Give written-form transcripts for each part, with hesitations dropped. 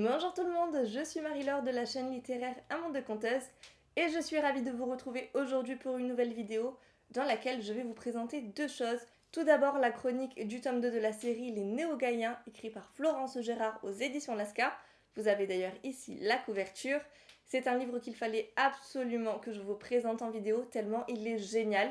Bonjour tout le monde, je suis Marie-Laure de la chaîne littéraire Un Monde de Conteuses et je suis ravie de vous retrouver aujourd'hui pour une nouvelle vidéo dans laquelle je vais vous présenter deux choses. Tout d'abord la chronique du tome 2 de la série Les Néo-Gaïens, écrit par Florence Gérard aux éditions Lasca. Vous avez d'ailleurs ici la couverture. C'est un livre qu'il fallait absolument que je vous présente en vidéo tellement il est génial.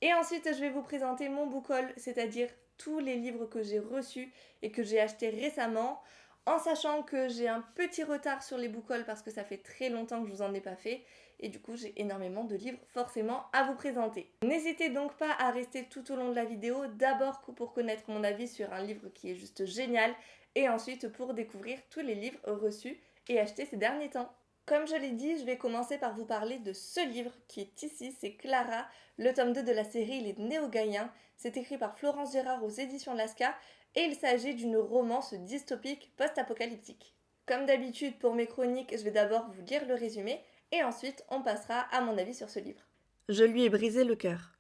Et ensuite je vais vous présenter mon book haul, c'est-à-dire tous les livres que j'ai reçus et que j'ai achetés récemment, en sachant que j'ai un petit retard sur les book hauls parce que ça fait très longtemps que je vous en ai pas fait et du coup j'ai énormément de livres forcément à vous présenter. N'hésitez donc pas à rester tout au long de la vidéo, d'abord pour connaître mon avis sur un livre qui est juste génial et ensuite pour découvrir tous les livres reçus et achetés ces derniers temps. Comme je l'ai dit, je vais commencer par vous parler de ce livre qui est ici, c'est Clara, le tome 2 de la série Les Néo-Gaïens. C'est écrit par Florence Gérard aux éditions Lasca et il s'agit d'une romance dystopique post-apocalyptique. Comme d'habitude pour mes chroniques, je vais d'abord vous lire le résumé et ensuite on passera à mon avis sur ce livre. Je lui ai brisé le cœur.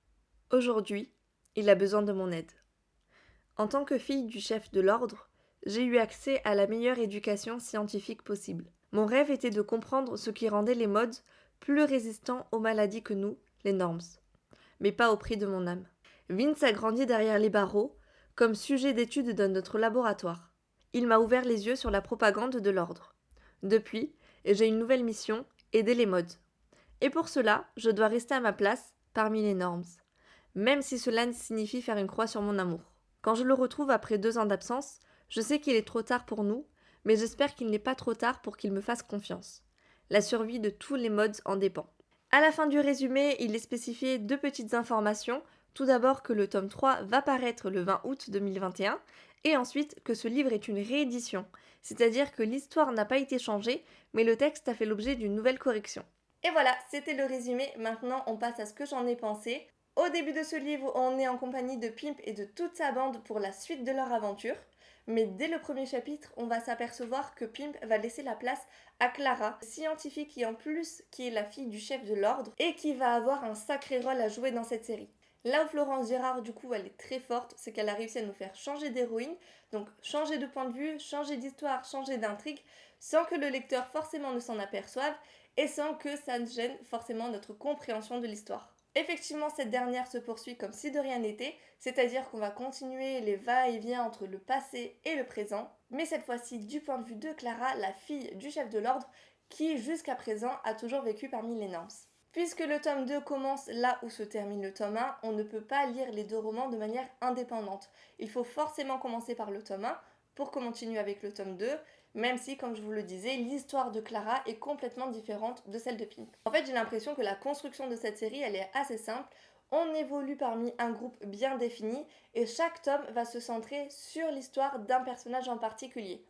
Aujourd'hui, il a besoin de mon aide. En tant que fille du chef de l'ordre, j'ai eu accès à la meilleure éducation scientifique possible. Mon rêve était de comprendre ce qui rendait les modes plus résistants aux maladies que nous, les normes. Mais pas au prix de mon âme. Vince a grandi derrière les barreaux, comme sujet d'étude dans notre laboratoire. Il m'a ouvert les yeux sur la propagande de l'ordre. Depuis, j'ai une nouvelle mission, aider les modes. Et pour cela, je dois rester à ma place parmi les normes, même si cela signifie faire une croix sur mon amour. Quand je le retrouve après 2 ans d'absence, je sais qu'il est trop tard pour nous, mais j'espère qu'il n'est pas trop tard pour qu'il me fasse confiance. La survie de tous les mods en dépend. À la fin du résumé, il est spécifié 2 petites informations. Tout d'abord que le tome 3 va paraître le 20 août 2021, et ensuite que ce livre est une réédition, c'est-à-dire que l'histoire n'a pas été changée, mais le texte a fait l'objet d'une nouvelle correction. Et voilà, c'était le résumé, maintenant on passe à ce que j'en ai pensé. Au début de ce livre, on est en compagnie de Pimp et de toute sa bande pour la suite de leur aventure. Mais dès le premier chapitre, on va s'apercevoir que Pimp va laisser la place à Clara, scientifique et en plus qui est la fille du chef de l'ordre et qui va avoir un sacré rôle à jouer dans cette série. Là où Florence Gérard, du coup, elle est très forte, c'est qu'elle a réussi à nous faire changer d'héroïne, donc changer de point de vue, changer d'histoire, changer d'intrigue, sans que le lecteur forcément ne s'en aperçoive et sans que ça ne gêne forcément notre compréhension de l'histoire. Effectivement, cette dernière se poursuit comme si de rien n'était, c'est-à-dire qu'on va continuer les va-et-vient entre le passé et le présent, mais cette fois-ci du point de vue de Clara, la fille du chef de l'ordre, qui jusqu'à présent a toujours vécu parmi les normes. Puisque le tome 2 commence là où se termine le tome 1, on ne peut pas lire les deux romans de manière indépendante. Il faut forcément commencer par le tome 1 pour qu'on continue avec le tome 2, même si, comme je vous le disais, l'histoire de Clara est complètement différente de celle de Pimp. En fait, j'ai l'impression que la construction de cette série, elle est assez simple. On évolue parmi un groupe bien défini et chaque tome va se centrer sur l'histoire d'un personnage en particulier.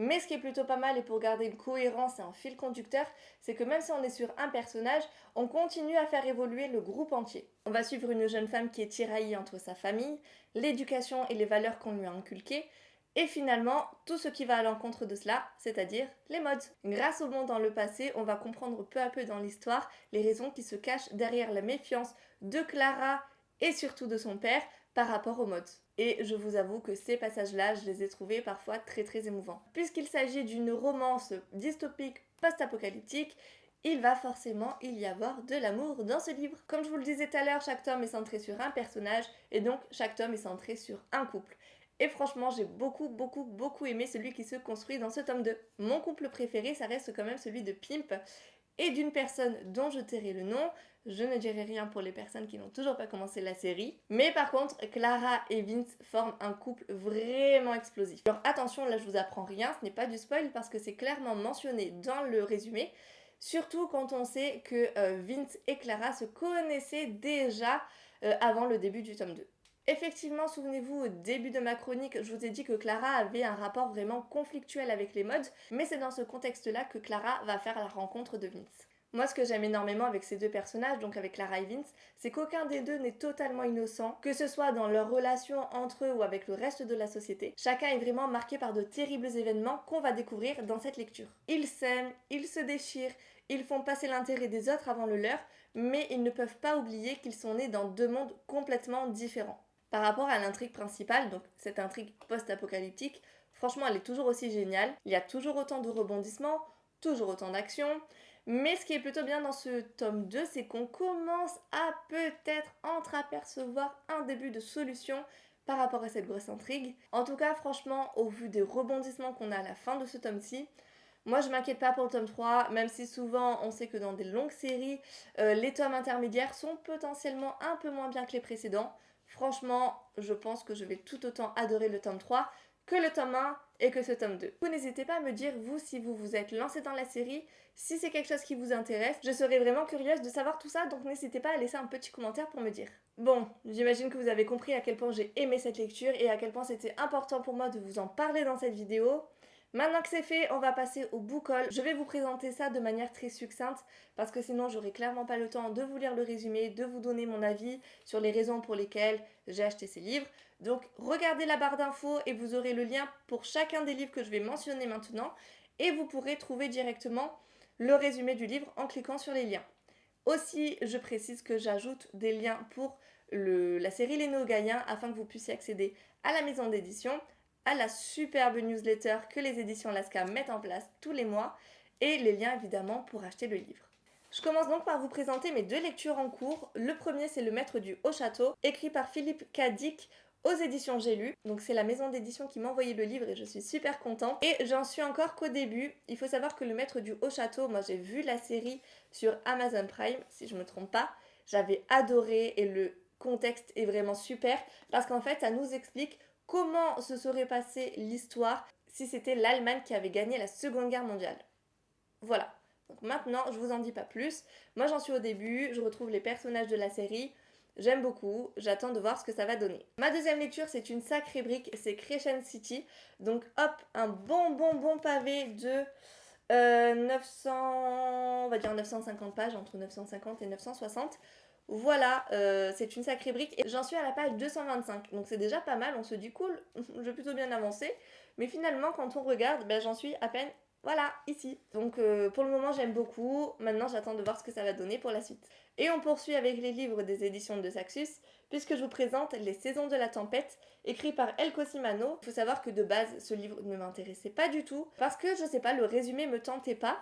Mais ce qui est plutôt pas mal et pour garder une cohérence et un fil conducteur, c'est que même si on est sur un personnage, on continue à faire évoluer le groupe entier. On va suivre une jeune femme qui est tiraillée entre sa famille, l'éducation et les valeurs qu'on lui a inculquées, et finalement tout ce qui va à l'encontre de cela, c'est-à-dire les modes. Grâce au monde dans le passé, on va comprendre peu à peu dans l'histoire les raisons qui se cachent derrière la méfiance de Clara et surtout de son père par rapport aux modes. Et je vous avoue que ces passages-là, je les ai trouvés parfois très très émouvants. Puisqu'il s'agit d'une romance dystopique post-apocalyptique, il va forcément y avoir de l'amour dans ce livre. Comme je vous le disais tout à l'heure, chaque tome est centré sur un personnage et donc chaque tome est centré sur un couple. Et franchement, j'ai beaucoup aimé celui qui se construit dans ce tome 2. Mon couple préféré, ça reste quand même celui de Pimp et d'une personne dont je tairai le nom. Je ne dirai rien pour les personnes qui n'ont toujours pas commencé la série. Mais par contre, Clara et Vince forment un couple vraiment explosif. Alors attention, là je vous apprends rien, ce n'est pas du spoil parce que c'est clairement mentionné dans le résumé. Surtout quand on sait que Vince et Clara se connaissaient déjà avant le début du tome 2. Effectivement, souvenez-vous, au début de ma chronique, je vous ai dit que Clara avait un rapport vraiment conflictuel avec les mods, mais c'est dans ce contexte-là que Clara va faire la rencontre de Vince. Moi, ce que j'aime énormément avec ces deux personnages, donc avec Clara et Vince, c'est qu'aucun des deux n'est totalement innocent, que ce soit dans leur relation entre eux ou avec le reste de la société. Chacun est vraiment marqué par de terribles événements qu'on va découvrir dans cette lecture. Ils s'aiment, ils se déchirent, ils font passer l'intérêt des autres avant le leur, mais ils ne peuvent pas oublier qu'ils sont nés dans deux mondes complètement différents. Par rapport à l'intrigue principale, donc cette intrigue post-apocalyptique, Franchement, elle est toujours aussi géniale. Il y a toujours autant de rebondissements, toujours autant d'action. Mais ce qui est plutôt bien dans ce tome 2, c'est qu'on commence à peut-être entreapercevoir un début de solution par rapport à cette grosse intrigue. En tout cas, franchement, au vu des rebondissements qu'on a à la fin de ce tome-ci, moi je m'inquiète pas pour le tome 3, même si souvent on sait que dans des longues séries, les tomes intermédiaires sont potentiellement un peu moins bien que les précédents. Franchement, je pense que je vais tout autant adorer le tome 3 que le tome 1 et que ce tome 2. Vous n'hésitez pas à me dire, vous, si vous vous êtes lancé dans la série, si c'est quelque chose qui vous intéresse. Je serais vraiment curieuse de savoir tout ça, donc n'hésitez pas à laisser un petit commentaire pour me dire. Bon, j'imagine que vous avez compris à quel point j'ai aimé cette lecture et à quel point c'était important pour moi de vous en parler dans cette vidéo. Maintenant que c'est fait, on va passer au book haul. Je vais vous présenter ça de manière très succincte parce que sinon j'aurai clairement pas le temps de vous lire le résumé, de vous donner mon avis sur les raisons pour lesquelles j'ai acheté ces livres. Donc regardez la barre d'infos et vous aurez le lien pour chacun des livres que je vais mentionner maintenant et vous pourrez trouver directement le résumé du livre en cliquant sur les liens. Aussi, je précise que j'ajoute des liens pour la série Les Néo-Gaïens afin que vous puissiez accéder à la maison d'édition, à la superbe newsletter que les éditions Lasca mettent en place tous les mois et les liens évidemment pour acheter le livre. Je commence donc par vous présenter mes 2 lectures en cours. Le premier, c'est Le Maître du Haut Château, écrit par Philippe Cadic aux éditions J'ai lu. Donc c'est la maison d'édition qui m'a envoyé le livre et je suis super contente. Et j'en suis encore qu'au début. Il faut savoir que Le Maître du Haut Château, moi j'ai vu la série sur Amazon Prime, si je me trompe pas. J'avais adoré et le contexte est vraiment super parce qu'en fait ça nous explique comment se serait passée l'histoire si c'était l'Allemagne qui avait gagné la Seconde Guerre mondiale. Voilà. Donc maintenant, je vous en dis pas plus. Moi, j'en suis au début, je retrouve les personnages de la série. J'aime beaucoup, j'attends de voir ce que ça va donner. Ma deuxième lecture, c'est une sacrée brique, c'est Crescent City. Donc hop, un bon pavé de 900, on va dire 950 pages, entre 950 et 960. Voilà, c'est une sacrée brique et j'en suis à la page 225, donc c'est déjà pas mal, on se dit cool, je vais plutôt bien avancer, mais finalement quand on regarde, ben, j'en suis à peine, voilà, ici. Donc pour le moment j'aime beaucoup, maintenant j'attends de voir ce que ça va donner pour la suite. Et on poursuit avec les livres des éditions de Saxus, puisque je vous présente Les Saisons de la Tempête, écrit par Elko Simano. Il faut savoir que de base ce livre ne m'intéressait pas du tout, parce que je sais pas, le résumé me tentait pas.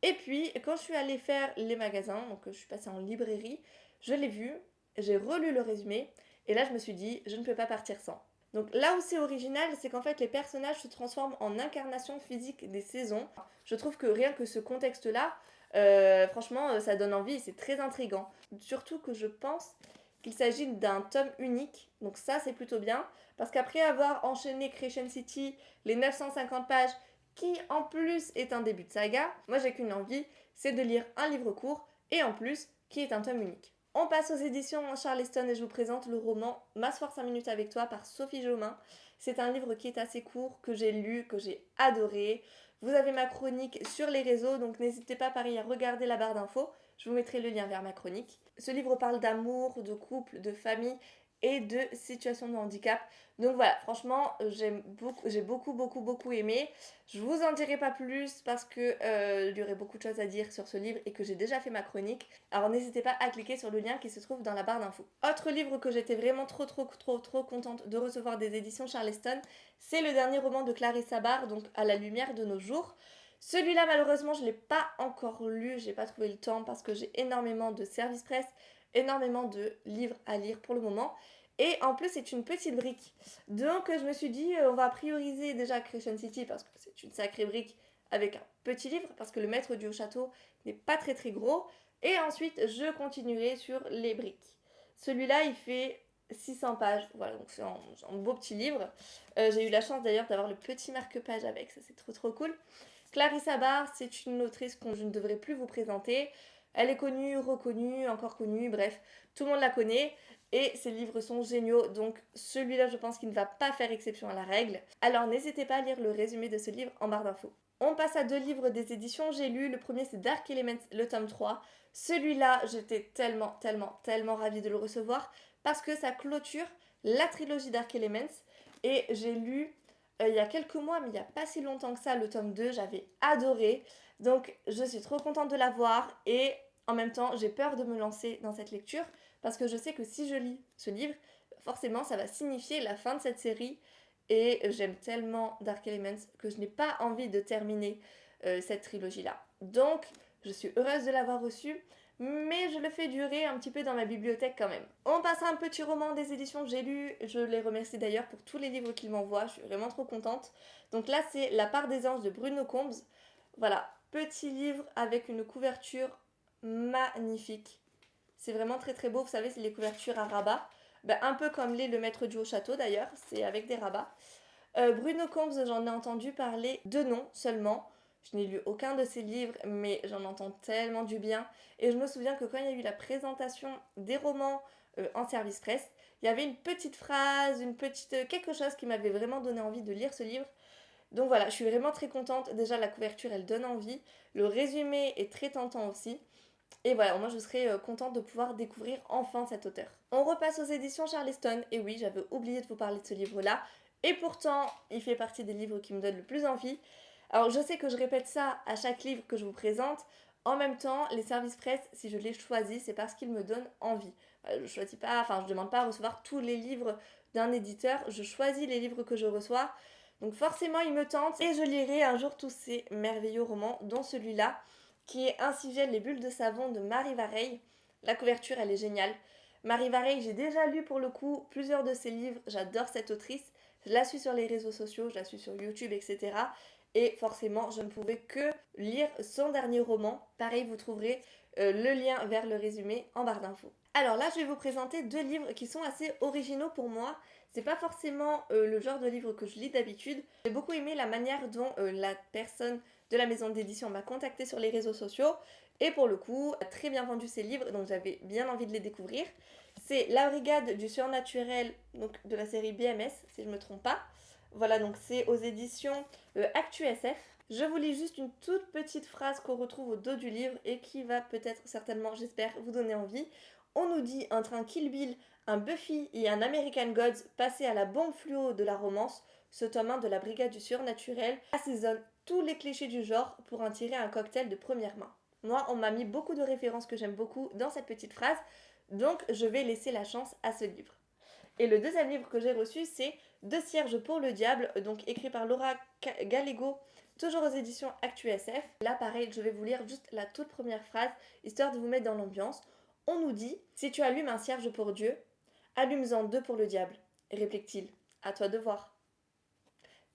Et puis quand je suis allée faire les magasins, donc je suis passée en librairie, je l'ai vu, j'ai relu le résumé, et là je me suis dit, je ne peux pas partir sans. Donc là où c'est original, c'est qu'en fait les personnages se transforment en incarnation physique des saisons. Je trouve que rien que ce contexte-là, franchement, ça donne envie et c'est très intriguant. Surtout que je pense qu'il s'agit d'un tome unique, donc ça c'est plutôt bien, parce qu'après avoir enchaîné Crescent City, les 950 pages, qui en plus est un début de saga, moi j'ai qu'une envie, c'est de lire un livre court, et en plus, qui est un tome unique. On passe aux éditions Charleston et je vous présente le roman M'asseoir 5 minutes avec toi par Sophie Jomain. C'est un livre qui est assez court, que j'ai lu, que j'ai adoré. Vous avez ma chronique sur les réseaux, donc n'hésitez pas pareil à regarder la barre d'infos. Je vous mettrai le lien vers ma chronique. Ce livre parle d'amour, de couple, de famille et de situation de handicap. Donc voilà, franchement, j'ai beaucoup aimé. Je vous en dirai pas plus parce que il y aurait beaucoup de choses à dire sur ce livre et que j'ai déjà fait ma chronique. Alors n'hésitez pas à cliquer sur le lien qui se trouve dans la barre d'infos. Autre livre que j'étais vraiment trop contente de recevoir des éditions Charleston, c'est le dernier roman de Clarissa Barr, donc À la lumière de nos jours. Celui-là, malheureusement, je ne l'ai pas encore lu, j'ai pas trouvé le temps parce que j'ai énormément de services presse, énormément de livres à lire pour le moment. Et en plus, c'est une petite brique. Donc, je me suis dit, on va prioriser déjà Crescent City parce que c'est une sacrée brique avec un petit livre, parce que le maître du château n'est pas très gros. Et ensuite, je continuerai sur les briques. Celui-là, il fait 600 pages. Voilà, donc c'est un beau petit livre. J'ai eu la chance d'ailleurs d'avoir le petit marque-page avec, ça c'est trop cool. Clarissa Barr, c'est une autrice que je ne devrais plus vous présenter. Elle est connue, reconnue, encore connue, bref, tout le monde la connaît. Et ses livres sont géniaux, donc celui-là je pense qu'il ne va pas faire exception à la règle. Alors n'hésitez pas à lire le résumé de ce livre en barre d'infos. On passe à 2 livres des éditions J'ai lu. Le premier c'est Dark Elements, le tome 3. Celui-là, j'étais tellement ravie de le recevoir parce que ça clôture la trilogie Dark Elements. Et j'ai lu il y a quelques mois, mais il n'y a pas si longtemps que ça, le tome 2, j'avais adoré. Donc je suis trop contente de l'avoir et en même temps j'ai peur de me lancer dans cette lecture parce que je sais que si je lis ce livre, forcément ça va signifier la fin de cette série Et j'aime tellement Dark Elements que je n'ai pas envie de terminer cette trilogie-là. Donc, je suis heureuse de l'avoir reçu, mais je le fais durer un petit peu dans ma bibliothèque quand même. On passe à un petit roman des éditions que j'ai lu. Je les remercie d'ailleurs pour tous les livres qu'ils m'envoient. Je suis vraiment trop contente. Donc là, c'est La part des anges de Bruno Combs. Voilà, petit livre avec une couverture magnifique. C'est vraiment très très beau. Vous savez, c'est les couvertures à rabat. Ben, un peu comme l'est Le Maître du Haut Château d'ailleurs. C'est avec des rabats. Bruno Combs, j'en ai entendu parler de nom seulement. Je n'ai lu aucun de ses livres, mais j'en entends tellement du bien. Et je me souviens que quand il y a eu la présentation des romans en service presse, il y avait une petite phrase, quelque chose qui m'avait vraiment donné envie de lire ce livre. Donc voilà, je suis vraiment très contente. Déjà, la couverture, elle donne envie. Le résumé est très tentant aussi. Et voilà, moi je serais contente de pouvoir découvrir enfin cet auteur. On repasse aux éditions Charleston. Et oui, j'avais oublié de vous parler de ce livre-là. Et pourtant, il fait partie des livres qui me donnent le plus envie. Alors je sais que je répète ça à chaque livre que je vous présente. En même temps, les services presse, si je les choisis, c'est parce qu'ils me donnent envie. Je choisis pas, enfin je demande pas à recevoir tous les livres d'un éditeur. Je choisis les livres que je reçois. Donc forcément, ils me tentent et je lirai un jour tous ces merveilleux romans, dont celui-là, qui est Ainsi viennent les bulles de savon de Marie Vareille. La couverture, elle est géniale. Marie Vareille, j'ai déjà lu pour le coup plusieurs de ses livres. J'adore cette autrice. Je la suis sur les réseaux sociaux, je la suis sur YouTube, etc. Et forcément, je ne pouvais que lire son dernier roman. Pareil, vous trouverez le lien vers le résumé en barre d'infos. Alors là, je vais vous présenter deux livres qui sont assez originaux pour moi. C'est pas forcément le genre de livre que je lis d'habitude. J'ai beaucoup aimé la manière dont la personne de la maison d'édition m'a contactée sur les réseaux sociaux. Et pour le coup, a très bien vendu ses livres, donc j'avais bien envie de les découvrir. C'est La Brigade du Surnaturel, donc de la série BMS, si je ne me trompe pas. Voilà, donc c'est aux éditions Actu SF. Je vous lis juste une toute petite phrase qu'on retrouve au dos du livre et qui va peut-être, certainement, j'espère, vous donner envie. On nous dit un train Kill Bill, un Buffy et un American Gods passé à la bombe fluo de la romance. Ce tome 1 de la Brigade du Surnaturel assaisonne tous les clichés du genre pour en tirer un cocktail de première main. Moi, on m'a mis beaucoup de références que j'aime beaucoup dans cette petite phrase, donc je vais laisser la chance à ce livre. Et le deuxième livre que j'ai reçu, c'est Deux cierges pour le diable, donc écrit par Laura Gallego, toujours aux éditions Actu SF. Là, pareil, je vais vous lire juste la toute première phrase, histoire de vous mettre dans l'ambiance. On nous dit, si tu allumes un cierge pour Dieu, allume-en deux pour le diable, réplique-t-il. À toi de voir.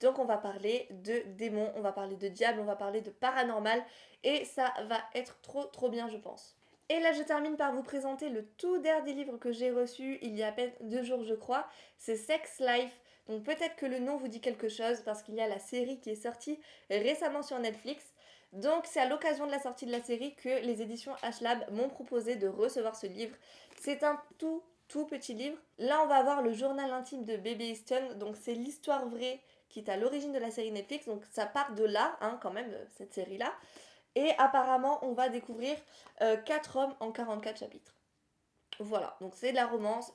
Donc on va parler de démons, on va parler de diable, on va parler de paranormal, et ça va être trop bien, je pense. Et là, je termine par vous présenter le tout dernier livre que j'ai reçu il y a à peine 2 jours, je crois. C'est Sex Life. Donc peut-être que le nom vous dit quelque chose parce qu'il y a la série qui est sortie récemment sur Netflix. Donc c'est à l'occasion de la sortie de la série que les éditions H-Lab m'ont proposé de recevoir ce livre. C'est un tout petit livre. Là, on va avoir le journal intime de Baby Easton. Donc c'est l'histoire vraie qui est à l'origine de la série Netflix. Donc ça part de là, hein, quand même, cette série-là. Et apparemment, on va découvrir 4 hommes en 44 chapitres. Voilà, donc c'est de la romance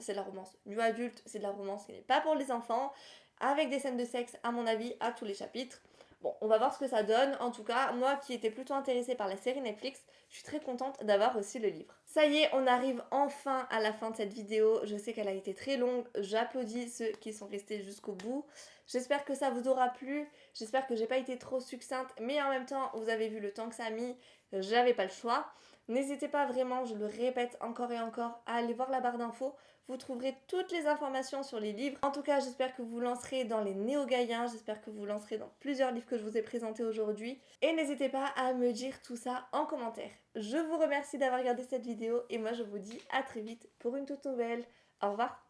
nu adulte, c'est de la romance qui n'est pas pour les enfants, avec des scènes de sexe, à mon avis, à tous les chapitres. Bon, on va voir ce que ça donne. En tout cas, moi qui étais plutôt intéressée par la série Netflix, je suis très contente d'avoir reçu le livre. Ça y est, on arrive enfin à la fin de cette vidéo. Je sais qu'elle a été très longue. J'applaudis ceux qui sont restés jusqu'au bout. J'espère que ça vous aura plu. J'espère que j'ai pas été trop succincte, mais en même temps, vous avez vu le temps que ça a mis. J'avais pas le choix. N'hésitez pas vraiment, je le répète encore et encore, à aller voir la barre d'infos. Vous trouverez toutes les informations sur les livres. En tout cas, j'espère que vous vous lancerez dans les Néo-Gaïens. J'espère que vous vous lancerez dans plusieurs livres que je vous ai présentés aujourd'hui. Et n'hésitez pas à me dire tout ça en commentaire. Je vous remercie d'avoir regardé cette vidéo et moi je vous dis à très vite pour une toute nouvelle. Au revoir.